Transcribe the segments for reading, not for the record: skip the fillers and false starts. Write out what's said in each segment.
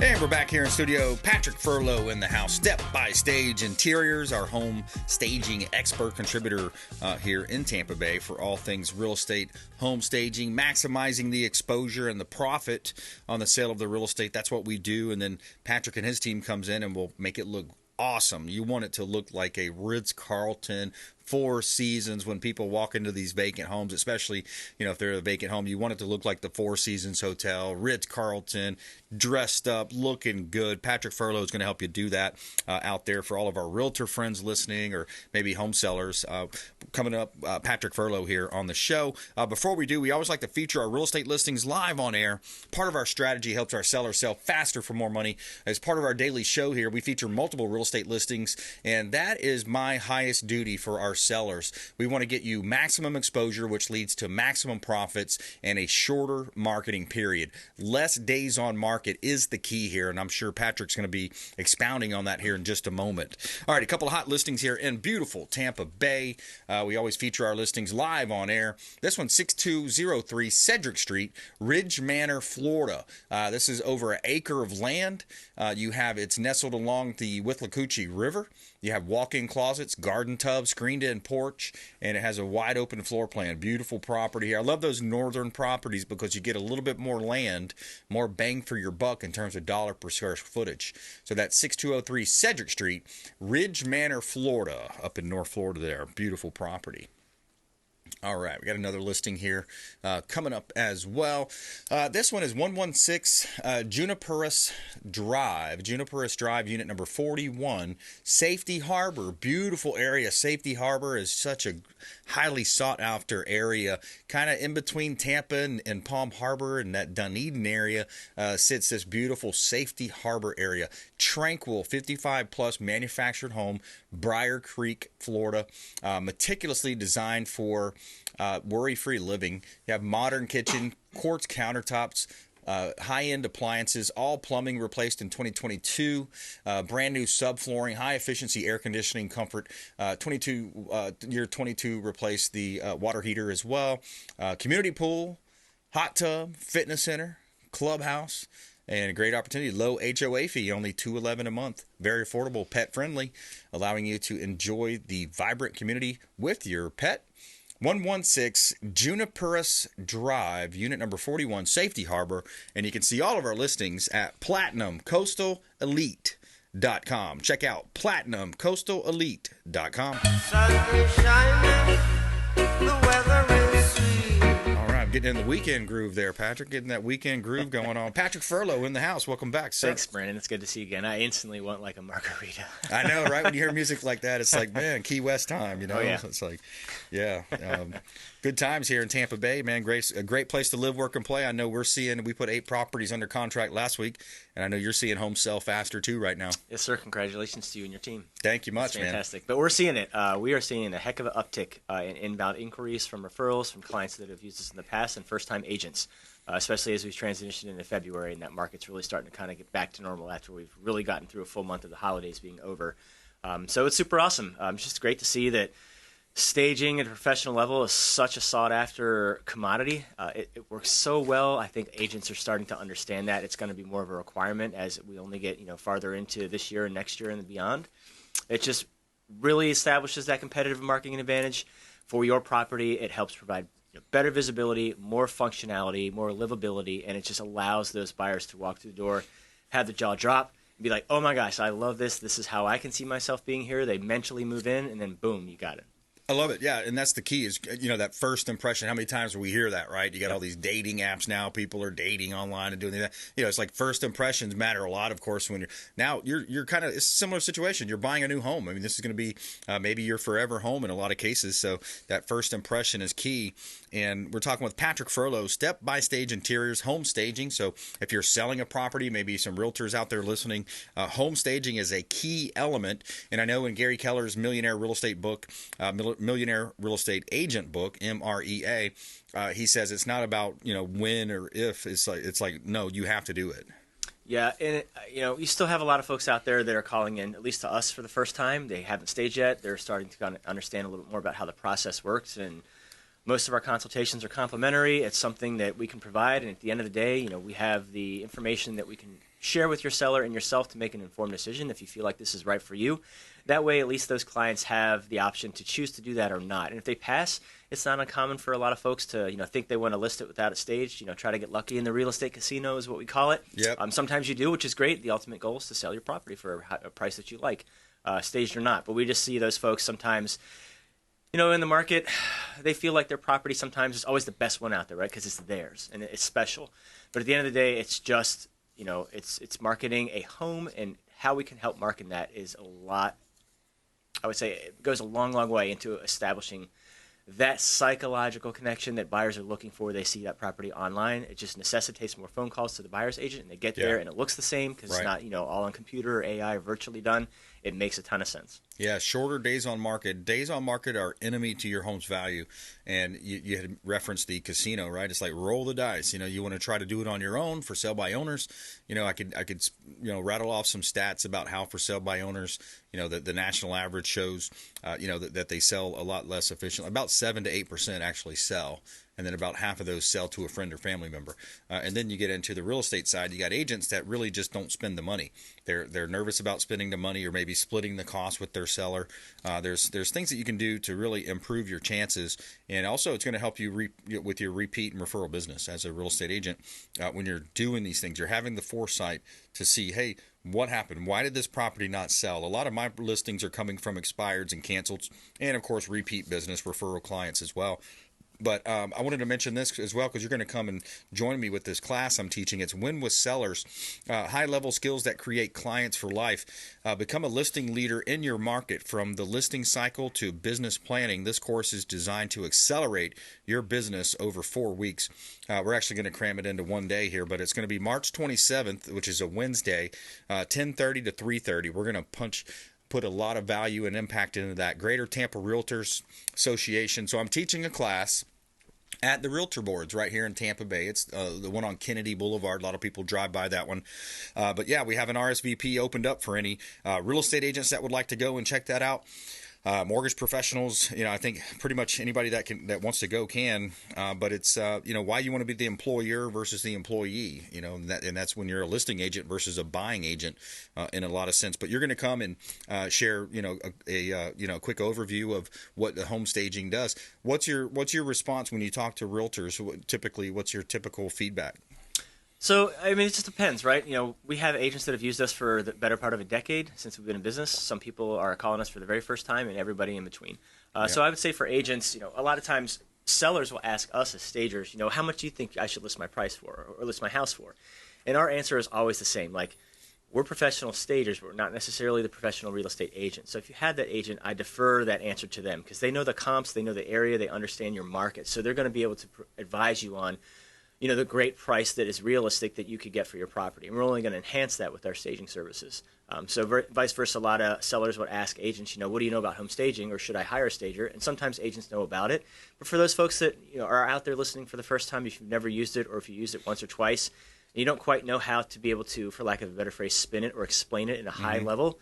And we're back here in studio. Patrick Furlow in the house. Step by Stage Interiors, our home staging expert contributor here in Tampa Bay for all things real estate, home staging, maximizing the exposure and the profit on the sale of the real estate. That's what we do. And then Patrick and his team comes in and will make it look awesome. You want it to look like a Ritz-Carlton, Four Seasons. When people walk into these vacant homes, especially, if they're a vacant home, you want it to look like the Four Seasons Hotel, Ritz-Carlton, dressed up, looking good. Patrick Furlow is going to help you do that out there for all of our realtor friends listening, or maybe home sellers. Coming up, Patrick Furlow here on the show. Before we do, we always like to feature our real estate listings live on air. Part of our strategy helps our sellers sell faster for more money. As part of our daily show here, we feature multiple real estate listings, and that is my highest duty for our sellers. We want to get you maximum exposure, which leads to maximum profits and a shorter marketing period. Less days on market is the key here, and I'm sure Patrick's going to be expounding on that here in just a moment. All right, a couple of hot listings here in beautiful Tampa Bay. We always feature our listings live on air. This one's 6203 Cedric Street, Ridge Manor, Florida. This is over an acre of land. It's nestled along the Withlacoochee River. You have walk-in closets, garden tub, screened-in porch, and it has a wide-open floor plan. Beautiful property here. I love those northern properties because you get a little bit more land, more bang for your buck in terms of dollar per square footage. So that's 6203 Cedric Street, Ridge Manor, Florida, up in North Florida there. Beautiful property. All right, we got another listing here coming up as well. This one is 116 Juniperus Drive, unit number 41, Safety Harbor. Beautiful area. Safety Harbor is such a highly sought after area. Kind of in between Tampa and Palm Harbor, and that Dunedin area sits this beautiful Safety Harbor area. Tranquil, 55 plus manufactured home, Briar Creek, Florida. Meticulously designed for worry-free living. You have modern kitchen, quartz countertops, high-end appliances, all plumbing replaced in 2022, brand new subflooring, high-efficiency air conditioning, comfort. Year 22 replaced the water heater as well. Community pool, hot tub, fitness center, clubhouse, and a great opportunity. Low HOA fee, only $211 a month. Very affordable, pet-friendly, allowing you to enjoy the vibrant community with your pet. 116 Juniperus Drive, unit number 41, Safety Harbor. And you can see all of our listings at PlatinumCoastalElite.com. Check out PlatinumCoastalElite.com. Sun is shining, the weather is sweet. All right, I'm getting in the weekend groove there, Patrick. Getting that weekend groove going on. Patrick Furlow in the house. Welcome back, sir. Thanks, Brandon. It's good to see you again. I instantly want like a margarita. I know, right? When you hear music like that, it's like, man, Key West time, Oh, yeah. It's like, yeah. Good times here in Tampa Bay, man. A great place to live, work, and play. I know we put 8 properties under contract last week, and I know you're seeing homes sell faster too right now. Yes, sir. Congratulations to you and your team. Thank you much, man. Fantastic. But we're seeing it. We are seeing a heck of an uptick in inbound inquiries from referrals from clients that have used us in the past and first-time agents, especially as we've transitioned into February, and that market's really starting to kind of get back to normal after we've really gotten through a full month of the holidays being over. So it's super awesome. It's just great to see that staging at a professional level is such a sought-after commodity. It works so well. I think agents are starting to understand that. It's going to be more of a requirement as we only get farther into this year and next year and beyond. It just really establishes that competitive marketing advantage for your property. It helps provide better visibility, more functionality, more livability, and it just allows those buyers to walk through the door, have the jaw drop, and be like, oh my gosh, I love this. This is how I can see myself being here. They mentally move in, and then boom, you got it. I love it. Yeah, and that's the key is, that first impression. How many times do we hear that, right? You got all these dating apps now. People are dating online and doing that. It's like first impressions matter a lot, of course, when you're kind of, it's a similar situation. You're buying a new home. I mean, this is going to be maybe your forever home in a lot of cases. So that first impression is key. And we're talking with Patrick Furlow, Step by Stage Interiors, home staging. So if you're selling a property, maybe some realtors out there listening, home staging is a key element. And I know in Gary Keller's Millionaire Real Estate book, Millionaire Real Estate Agent book, MREA, he says it's not about when or if. It's like no, you have to do it. Yeah, and you still have a lot of folks out there that are calling in, at least to us, for the first time. They haven't staged yet. They're starting to kind of understand a little bit more about how the process works, and most of our consultations are complimentary. It's something that we can provide, and at the end of the day, we have the information that we can share with your seller and yourself to make an informed decision if you feel like this is right for you. That way, at least those clients have the option to choose to do that or not. And if they pass, it's not uncommon for a lot of folks to, think they want to list it without it staged, try to get lucky in the real estate casino is what we call it. Yep. Sometimes you do, which is great. The ultimate goal is to sell your property for a price that you like, staged or not. But we just see those folks sometimes, in the market, they feel like their property sometimes is always the best one out there, right? Because it's theirs and it's special. But at the end of the day, it's just, it's marketing a home, and how we can help market that is a lot. I would say it goes a long, long way into establishing that psychological connection that buyers are looking for. They see that property online. It just necessitates more phone calls to the buyer's agent, and they get there and it looks the same because it's not, all on computer or AI or virtually done. It makes a ton of sense. Yeah, shorter days on market. Days on market are enemy to your home's value. And you had referenced the casino, right? It's like roll the dice. You want to try to do it on your own for sale by owners. I could rattle off some stats about how for sale by owners, the national average shows, that they sell a lot less efficiently. About 7 to 8% actually sell. And then about half of those sell to a friend or family member. And then you get into the real estate side. You got agents that really just don't spend the money. They're nervous about spending the money, or maybe splitting the cost with their seller. There's things that you can do to really improve your chances, and also it's going to help you with your repeat and referral business as a real estate agent. When you're doing these things, you're having the foresight to see, hey, what happened? Why did this property not sell? A lot of my listings are coming from expireds and canceled, and of course repeat business, referral clients as well. But I wanted to mention this as well, because you're going to come and join me with this class I'm teaching. It's Win with Sellers, high-level skills that create clients for life. Become a listing leader in your market, from the listing cycle to business planning. This course is designed to accelerate your business over 4 weeks. We're actually going to cram it into one day here, but it's going to be March 27th, which is a Wednesday, 10:30 to 3:30. We're going to put a lot of value and impact into that. Greater Tampa Realtors Association. So I'm teaching a class at the Realtor Boards right here in Tampa Bay. It's the one on Kennedy Boulevard. A lot of people drive by that one. But yeah, we have an RSVP opened up for any real estate agents that would like to go and check that out. Mortgage professionals, I think pretty much anybody that wants to go can, but it's why you want to be the employer versus the employee, and that's when you're a listing agent versus a buying agent, in a lot of sense. But you're going to come and share a quick overview of what the home staging does. What's your response when you talk to realtors? What's your typical feedback? So, it just depends, right? We have agents that have used us for the better part of a decade since we've been in business. Some people are calling us for the very first time, and everybody in between. So I would say for agents, a lot of times sellers will ask us as stagers, how much do you think I should list my price for, or list my house for? And our answer is always the same. Like, we're professional stagers, but we're not necessarily the professional real estate agent. So if you had that agent, I defer that answer to them, because they know the comps, they know the area, they understand your market. So they're going to be able to advise you on the great price that is realistic that you could get for your property. And we're only going to enhance that with our staging services. So vice versa, a lot of sellers would ask agents, what do you know about home staging, or should I hire a stager? And sometimes agents know about it. But for those folks that are out there listening for the first time, if you've never used it, or if you used it once or twice, and you don't quite know how to be able to, for lack of a better phrase, spin it or explain it in a high level,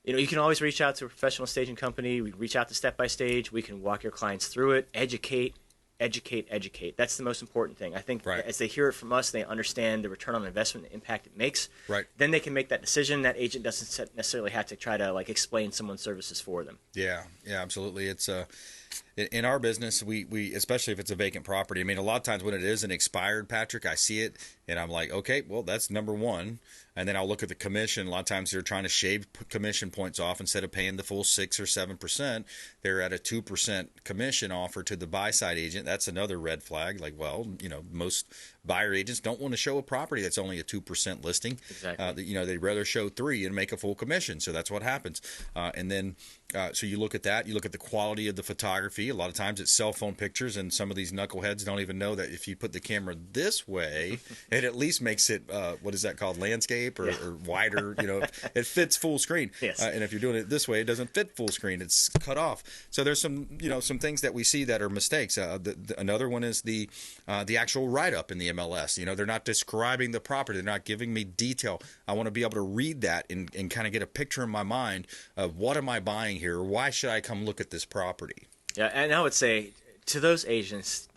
you can always reach out to a professional staging company. We reach out to Step by Stage. We can walk your clients through it, educate. That's the most important thing. I think as they hear it from us, they understand the return on investment, the impact it makes. Right. Then they can make that decision. That agent doesn't necessarily have to try to explain someone's services for them. Yeah, absolutely. It's in our business, we especially if it's a vacant property. A lot of times when it is an expired, Patrick, I see it and I'm like, okay, well, that's number one. And then I'll look at the commission. A lot of times they're trying to shave commission points off. Instead of paying the full 6 or 7%, they're at a 2% commission offer to the buy side agent. That's another red flag. Like, well, most buyer agents don't want to show a property that's only a 2% listing. Exactly. They'd rather show 3 and make a full commission. So that's what happens. And then so you look at that. You look at the quality of the photography. A lot of times it's cell phone pictures, and some of these knuckleheads don't even know that if you put the camera this way, it at least makes it what is that called, landscape or wider. It fits full screen. Yes. And if you're doing it this way, it doesn't fit full screen. It's cut off. So there's some things that we see that are mistakes. Another one is the actual write up in the MLS. They're not describing the property. They're not giving me detail. I want to be able to read that and kind of get a picture in my mind of what am I buying here, or why should I come look at this property. Yeah, and I would say to those agents,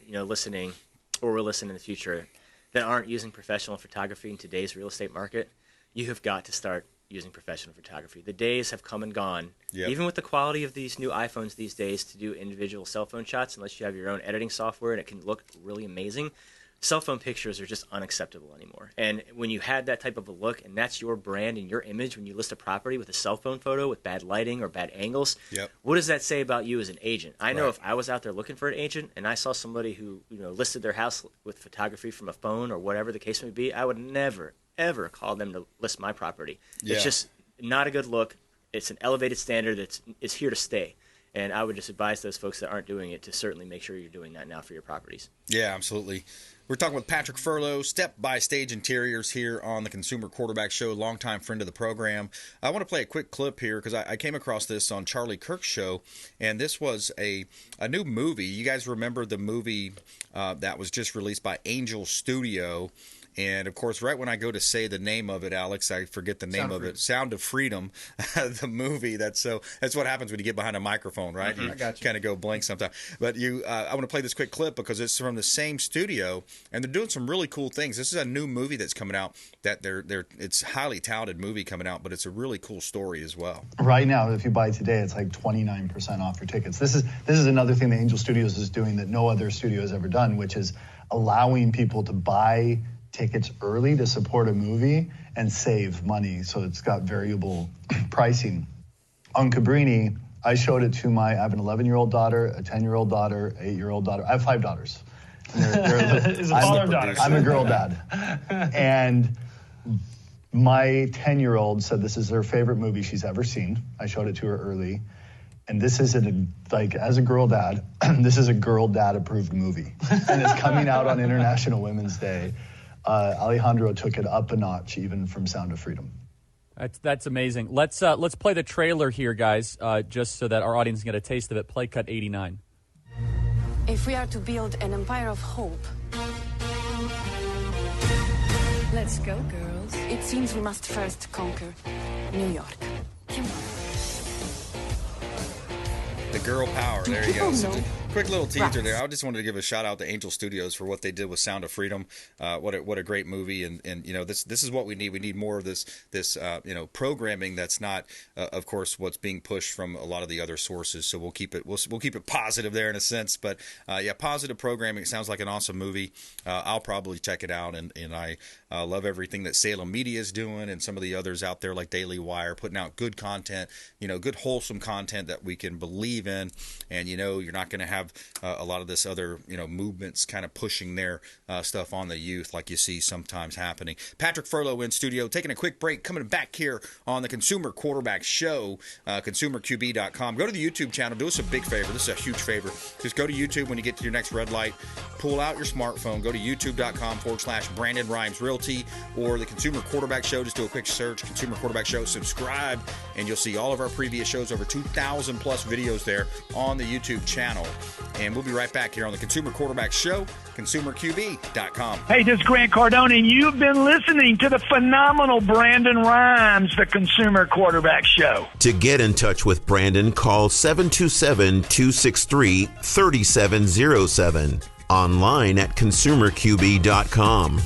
listening or will listen in the future, that aren't using professional photography in today's real estate market, you have got to start using professional photography. The days have come and gone. Yep. Even with the quality of these new iPhones these days to do individual cell phone shots, unless you have your own editing software and it can look really amazing, cell phone pictures are just unacceptable anymore. And when you had that type of a look, and that's your brand and your image when you list a property with a cell phone photo with bad lighting or bad angles, what does that say about you as an agent? I know if I was out there looking for an agent and I saw somebody who listed their house with photography from a phone or whatever the case may be, I would never, ever call them to list my property. It's just not a good look. It's an elevated standard it's here to stay. And I would just advise those folks that aren't doing it to certainly make sure you're doing that now for your properties. Yeah, absolutely. We're talking with Patrick Furlow, Step by Stage Interiors here on the Consumer Quarterback Show, longtime friend of the program. I want to play a quick clip here because I came across this on Charlie Kirk's show, and this was a new movie. You guys remember the movie that was just released by Angel Studio? And, of course, right when I go to say the name of it, Alex, I forget the name of it. Sound of Freedom, the movie. That's what happens when you get behind a microphone, right? You kind of go blank sometimes. But I want to play this quick clip because it's from the same studio, and they're doing some really cool things. This is a new movie that's coming out that it's a highly touted movie coming out, but it's a really cool story as well. Right now, if you buy today, it's like 29% off your tickets. This is another thing that Angel Studios is doing that no other studio has ever done, which is allowing people to buy tickets early to support a movie and save money. So it's got variable pricing. On Cabrini, I showed it to I have an 11-year-old daughter, a 10-year-old daughter, 8-year-old daughter. I have 5 daughters. I'm a girl dad. And my 10-year-old said this is her favorite movie she's ever seen. I showed it to her early. And this is as a girl dad, this is a girl dad approved movie. And it's coming out on International Women's Day. Alejandro took it up a notch, even from Sound of Freedom. That's amazing. Let's play the trailer here, guys, just so that our audience can get a taste of it. Play cut 89. If we are to build an empire of hope, let's go, girls. It seems we must first conquer New York. Come on. The girl power. There you go. So quick little teaser there. I just wanted to give a shout out to Angel Studios for what they did with Sound of Freedom. What a great movie. And this is what we need. We need more of this programming that's not, of course, what's being pushed from a lot of the other sources. So we'll keep it positive there in a sense. But positive programming. It sounds like an awesome movie. I'll probably check it out. And I love everything that Salem Media is doing and some of the others out there like Daily Wire, putting out good content, good wholesome content that we can believe in. And you're not going to have a lot of this other movements kind of pushing their stuff on the youth like you see sometimes happening. Patrick Furlow in studio, taking a quick break, coming back here on the Consumer Quarterback Show, consumerqb.com. Go to the YouTube channel. Do us a big favor. This is a huge favor. Just go to YouTube when you get to your next red light. Pull out your smartphone. Go to youtube.com/Brandon Rhymes Realty or the Consumer Quarterback Show. Just do a quick search, Consumer Quarterback Show. Subscribe, and you'll see all of our previous shows, over 2,000 plus videos there on the YouTube channel. And we'll be right back here on the Consumer Quarterback Show, consumerqb.com. Hey, this is Grant Cardone, and you've been listening to the phenomenal Brandon Rhymes, the Consumer Quarterback Show. To get in touch with Brandon, call 727-263-3707. Online at consumerqb.com.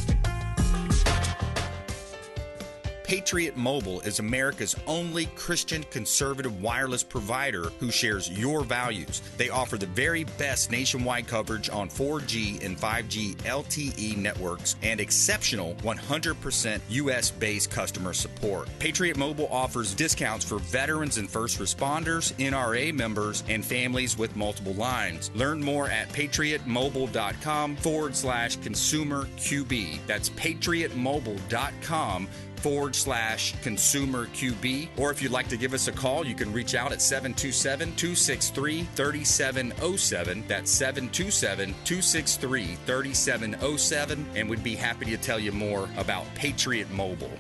Patriot Mobile is America's only Christian conservative wireless provider who shares your values. They offer the very best nationwide coverage on 4G and 5G LTE networks and exceptional 100% US-based customer support. Patriot Mobile offers discounts for veterans and first responders, NRA members, and families with multiple lines. Learn more at patriotmobile.com/consumerqb. That's patriotmobile.com/consumerqb. Or if you'd like to give us a call, you can reach out at 727-263-3707. That's 727-263-3707. And we'd be happy to tell you more about Patriot Mobile.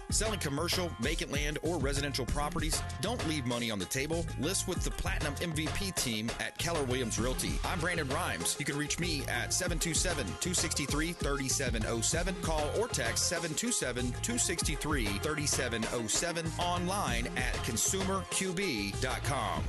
Selling commercial, vacant land, or residential properties? Don't leave money on the table. List with the Platinum MVP team at Keller Williams Realty. I'm Brandon Rhymes. You can reach me at 727-263-3707. Call or text 727-263-3707. Online at consumerqb.com.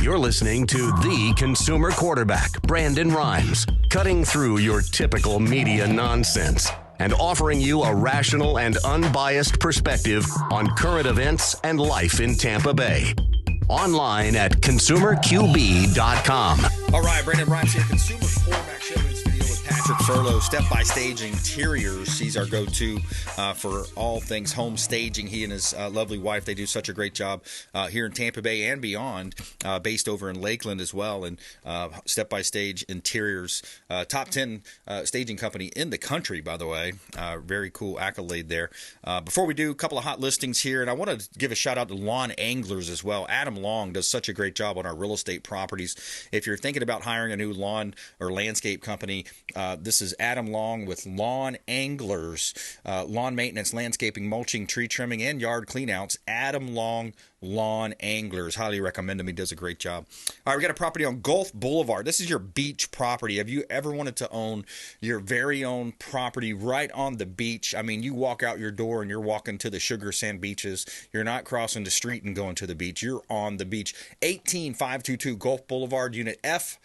You're listening to the consumer quarterback, Brandon Rhymes, cutting through your typical media nonsense and offering you a rational and unbiased perspective on current events and life in Tampa Bay. Online at consumerqb.com. All right, Brandon Rhymes here, Consumer Quarterback Show in studio with Patrick Furlow, Step by Stage Interiors. He's our go-to for all things home staging. He and his lovely wife, they do such a great job here in Tampa Bay and beyond, based over in Lakeland as well. And Step by Stage Interiors, top 10 staging company in the country, by the way. Very cool accolade there. Before we do, a couple of hot listings here, and I want to give a shout-out to Lawn Anglers as well. Adam Long does such a great job on our real estate properties. If you're thinking about hiring a new lawn or landscape company, this is Adam Long with Lawn Anglers, lawn maintenance, landscaping, mulching, tree trimming, and yard cleanouts. Adam Long Lawn Anglers. Highly recommend him. He does a great job. All right, we got a property on Gulf Boulevard. This is your beach property. Have you ever wanted to own your very own property right on the beach? I mean, you walk out your door and you're walking to the sugar sand beaches. You're not crossing the street and going to the beach. You're on the beach. 18522 Gulf Boulevard, Unit F.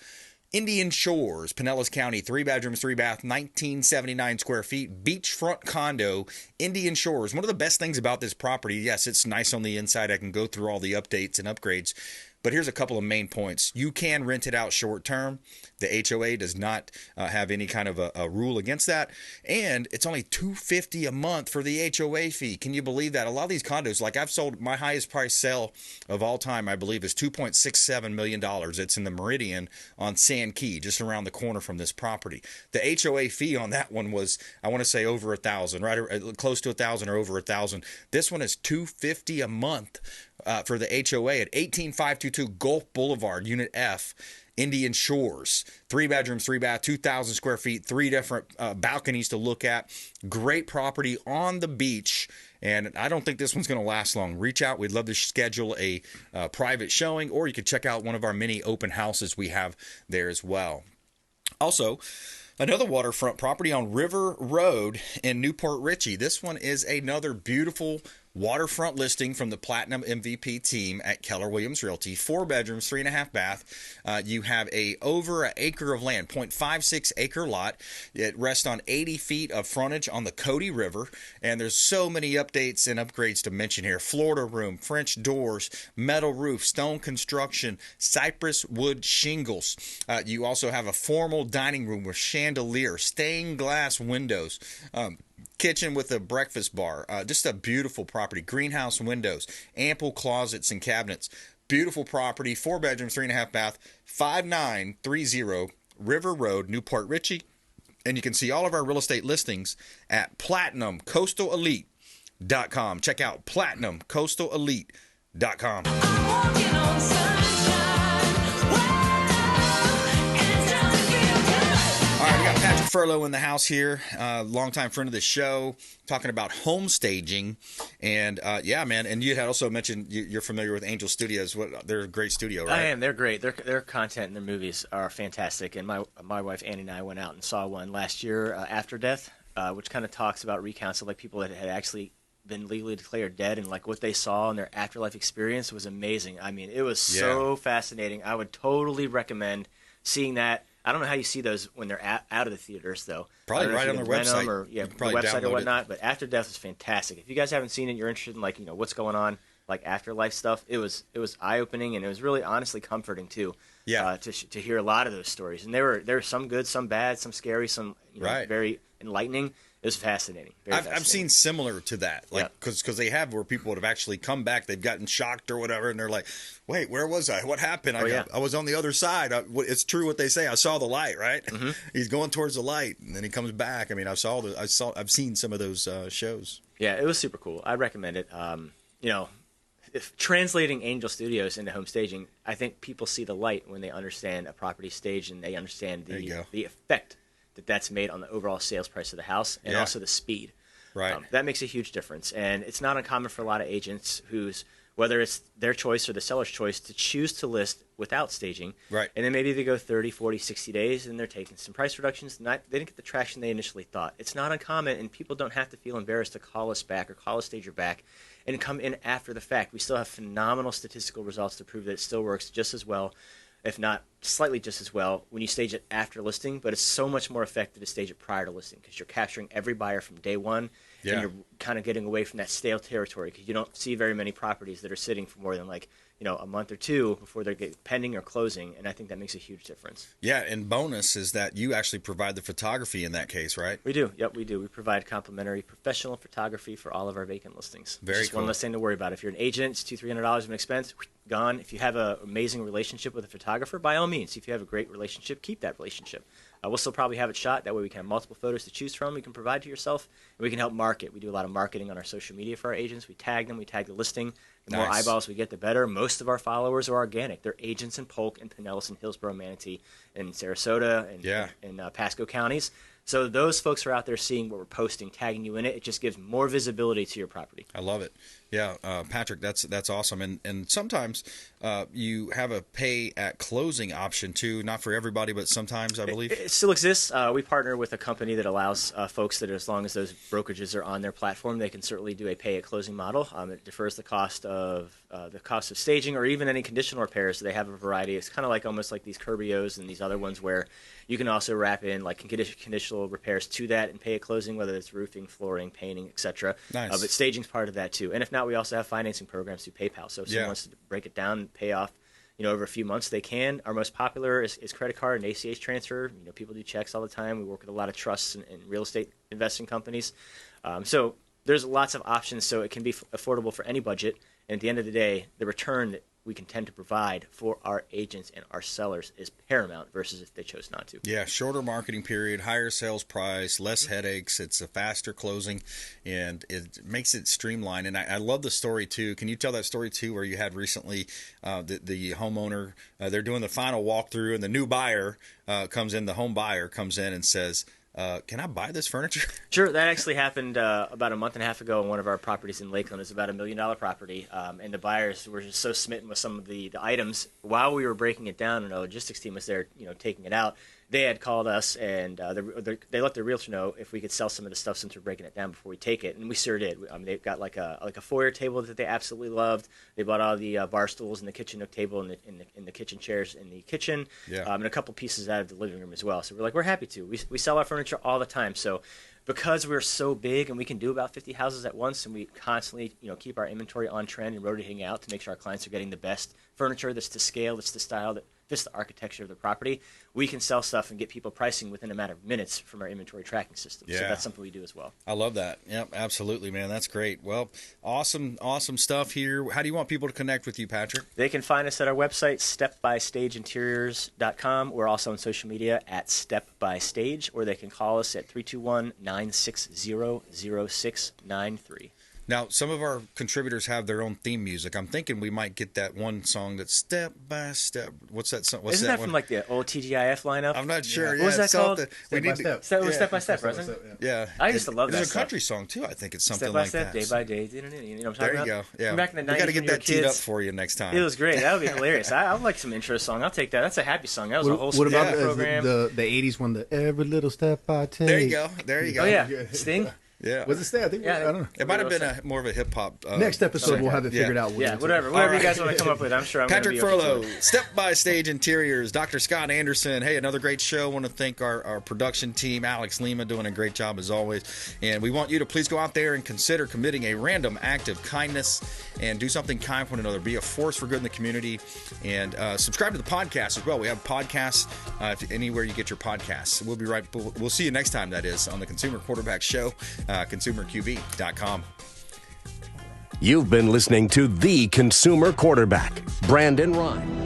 Indian Shores, Pinellas County, 3 bedrooms, 3 bath, 1979 square feet, beachfront condo, Indian Shores. One of the best things about this property, yes, it's nice on the inside. I can go through all the updates and upgrades, but here's a couple of main points. You can rent it out short term. The HOA does not have any kind of a rule against that, and it's only $250 a month for the HOA fee. Can you believe that? A lot of these condos, like I've sold, my highest price sale of all time, I believe, is $2.67 million. It's in the Meridian on Sand Key, just around the corner from this property. The HOA fee on that one was, I want to say, over $1,000, right? Or close to $1,000 or over $1,000. This one is $250 a month for the HOA at 18522 Gulf Boulevard, Unit F. Indian Shores, 3 bedrooms, 3 bath, 2,000 square feet, 3 different balconies to look at. Great property on the beach, and I don't think this one's going to last long. Reach out. We'd love to schedule a private showing, or you could check out one of our many open houses we have there as well. Also, another waterfront property on River Road in Newport Richey. This one is another beautiful waterfront listing from the Platinum MVP team at Keller Williams Realty. 4 bedrooms, 3.5 bath. You have over an acre of land, 0.56 acre lot. It rests on 80 feet of frontage on the Cody River, and there's so many updates and upgrades to mention here. Florida room, French doors, metal roof, stone construction, cypress wood shingles. You also have a formal dining room with chandelier, stained glass windows, kitchen with a breakfast bar. Just a beautiful property. Greenhouse windows, ample closets and cabinets. Beautiful property. 4 bedrooms, 3.5 bath, 5930 River Road, Newport Richey. And you can see all of our real estate listings at PlatinumCoastalElite.com. Check out PlatinumCoastalElite.com. Patrick Furlow in the house here, longtime friend of the show, talking about home staging. And yeah, man, and you had also mentioned you're familiar with Angel Studios. They're a great studio, right? I am. They're great. Their content and their movies are fantastic. And my wife Annie and I went out and saw one last year, After Death, which kind of talks about recounts of like people that had actually been legally declared dead, and like what they saw in their afterlife experience was amazing. I mean, it was so fascinating. I would totally recommend seeing that. I don't know how you see those when they're out of the theaters, though. Probably right on their website. Or, the website or whatnot. But After Death is fantastic. If you guys haven't seen it, you're interested in what's going on, like afterlife stuff. It was eye-opening, and it was really honestly comforting too. Yeah. To hear a lot of those stories, and there were some good, some bad, some scary, some very enlightening. It was fascinating. I've seen similar to that, because they have where people have actually come back, they've gotten shocked or whatever, and they're like, "Wait, where was I? What happened? I was on the other side. It's true what they say. I saw the light, right? Mm-hmm. He's going towards the light, and then he comes back. I mean, I've seen some of those shows. Yeah, it was super cool. I recommend it. If translating Angel Studios into home staging, I think people see the light when they understand a property stage and they understand the effect that's made on the overall sales price of the house, and also the speed. Right. That makes a huge difference, and it's not uncommon for a lot of agents whose whether it's their choice or the seller's choice to choose to list without staging. Right. And then maybe they go 30, 40, 60 days and they're taking some price reductions. They didn't get the traction they initially thought. It's not uncommon, and people don't have to feel embarrassed to call us back or call a stager back and come in after the fact. We still have phenomenal statistical results to prove that it still works just as well, if not slightly just as well, when you stage it after listing. But it's so much more effective to stage it prior to listing because you're capturing every buyer from day one. Yeah. And you're kind of getting away from that stale territory because you don't see very many properties that are sitting for more than a month or two before they're pending or closing, and I think that makes a huge difference. Yeah, and bonus is that you actually provide the photography in that case, right? We do. Yep, we do. We provide complimentary professional photography for all of our vacant listings. Very Just cool. one less thing to worry about. If you're an agent, it's $200-300 of an expense, gone. If you have an amazing relationship with a photographer, by all means, if you have a great relationship, keep that relationship. We'll still probably have it shot. That way we can have multiple photos to choose from. We can provide to yourself, and we can help market. We do a lot of marketing on our social media for our agents. We tag them. We tag the listing. The more Nice. eyeballs we get, the better. Most of our followers are organic. They're agents in Polk and Pinellas and Hillsborough, Manatee, and Sarasota and Pasco counties. So those folks are out there seeing what we're posting, tagging you in it. It just gives more visibility to your property. I love it. Yeah, Patrick, that's awesome. And sometimes you have a pay at closing option too. Not for everybody, but sometimes I believe it still exists. We partner with a company that allows folks that, as long as those brokerages are on their platform, they can certainly do a pay at closing model. It defers the cost of staging or even any conditional repairs. They have a variety. It's kind of like almost like these Curbios and these other ones where you can also wrap in like conditional repairs to that and pay at closing, whether it's roofing, flooring, painting, etc. Nice. But staging's part of that too. And if not, we also have financing programs through PayPal. So if someone wants to break it down and pay off, over a few months, they can. Our most popular is credit card and ACH transfer. People do checks all the time. We work with a lot of trusts and real estate investing companies. So there's lots of options. So it can be affordable for any budget. And at the end of the day, the return that we can tend to provide for our agents and our sellers is paramount versus if they chose not to. Yeah, shorter marketing period, higher sales price, less headaches. It's a faster closing, and it makes it streamlined. And I love the story, too. Can you tell that story, too, where you had recently the homeowner, they're doing the final walkthrough, and the new buyer comes in, the home buyer comes in and says, can I buy this furniture? Sure. That actually happened about a month and a half ago on one of our properties in Lakeland. It's about $1 million property. And the buyers were just so smitten with some of the items. While we were breaking it down and our logistics team was there, taking it out, they had called us and they let their realtor know if we could sell some of the stuff since we're breaking it down before we take it. And we sure did. They've got like a foyer table that they absolutely loved. They bought all the bar stools and the kitchen nook table and the kitchen chairs in the kitchen. Yeah. And a couple pieces out of the living room as well. So we're happy to. We sell our furniture all the time. So because we're so big and we can do about 50 houses at once, and we constantly keep our inventory on trend and rotating out to make sure our clients are getting the best furniture that's to scale, that's to style, that fits the architecture of the property, we can sell stuff and get people pricing within a matter of minutes from our inventory tracking system. Yeah. So that's something we do as well. I love that. Yep, absolutely, man. That's great. Well, awesome stuff here. How do you want people to connect with you, Patrick? They can find us at our website, stepbystageinteriors.com. We're also on social media at stepbystage, or they can call us at 321-960-0693. Now, some of our contributors have their own theme music. I'm thinking we might get that one song that's Step by Step. What's that song? Isn't that from like the old TGIF lineup? I'm not sure. What was that called? Step by Step. Step by Step, wasn't it? Yeah. I used to love that It's a stuff. country song, too. I think it's something Step by like step, that. day by day. You know what I'm talking There you about? go. Yeah. From back in the 90s, we got to get when we were that teed up kids. for you next time. It was great. That would be hilarious. I would like some intro song. I'll take that. That's a happy song. That was a whole What about program. the 80s one, the Every Little Step I Take? There you go. There you go. Oh, yeah. Sting? Yeah. Was it Stay? I think. Yeah. I don't know. It might have been more of a hip hop. Next episode, we'll have it figured out. Yeah, whatever you guys want to come up with. I'm sure I'm Patrick going to be Furlow, open to it. Step by Stage Interiors, Dr. Scott Anderson. Hey, another great show. I want to thank our production team, Alex Lima, doing a great job as always. And we want you to please go out there and consider committing a random act of kindness and do something kind for one another. Be a force for good in the community. And subscribe to the podcast as well. We have podcasts anywhere you get your podcasts. We'll be right. We'll see you next time, that is, on the Consumer Quarterback Show, consumerqb.com. You've been listening to The Consumer Quarterback, Brandon Rhymes.